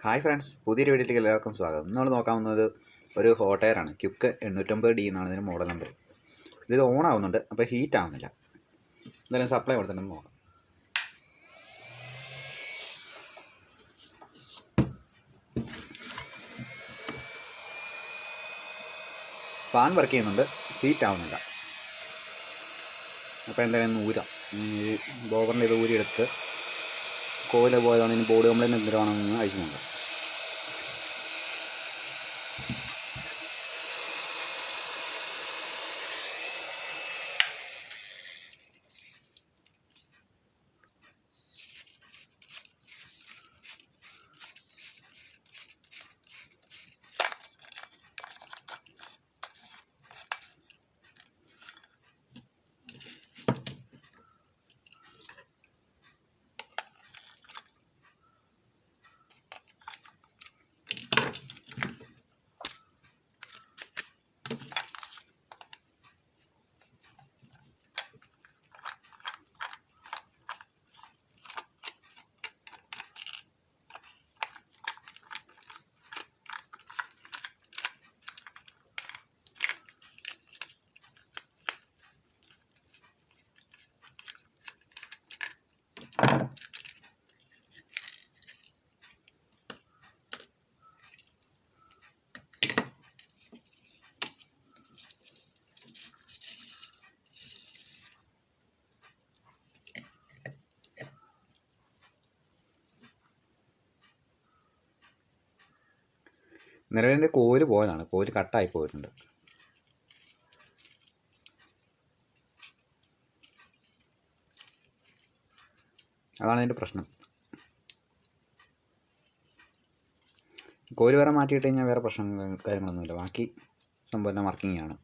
Hi friends, പുതിയൊരു വീഡിയോയിലേക്ക് എല്ലാവർക്കും സ്വാഗതം. നമ്മൾ നോക്കാൻ പോകുന്നത് ഒരു ഹോട്ട് എയർ ആണ്. ക്യുക്ക് 850D എന്നാണ് ഇതിന് മോഡൽ നമ്പർ. ഇത് ഓൺ ആവുന്നുണ്ട്, അപ്പോൾ ഹീറ്റ് ആവുന്നില്ല. എന്തായാലും സപ്ലൈ കൊടുത്തിട്ടുണ്ടെന്ന് നോക്കാം. ഫാൻ വർക്ക് ചെയ്യുന്നുണ്ട്, ഹീറ്റ് ആവുന്നില്ല. അപ്പോൾ എന്തായാലും ഊരാം. ഈ ബോവറിൻ്റെ ഇത് ഊരിയെടുത്ത് കോയില പോയതാണ്. ഇനി ബോർഡ് കംപ്ലൈൻറ്റ് എന്തിനാണെന്ന് അയച്ചു നോക്കാം. നിലവിലെ കോല് പോയതാണ്, കോല് കട്ടായി പോയിട്ടുണ്ട്. അതാണ് അതിൻ്റെ പ്രശ്നം. കോല് വേറെ മാറ്റിയിട്ട് കഴിഞ്ഞാൽ വേറെ പ്രശ്നങ്ങളും കാര്യങ്ങളൊന്നുമില്ല. ബാക്കി സംഭവം എല്ലാം വർക്കിംഗ് ആണ്.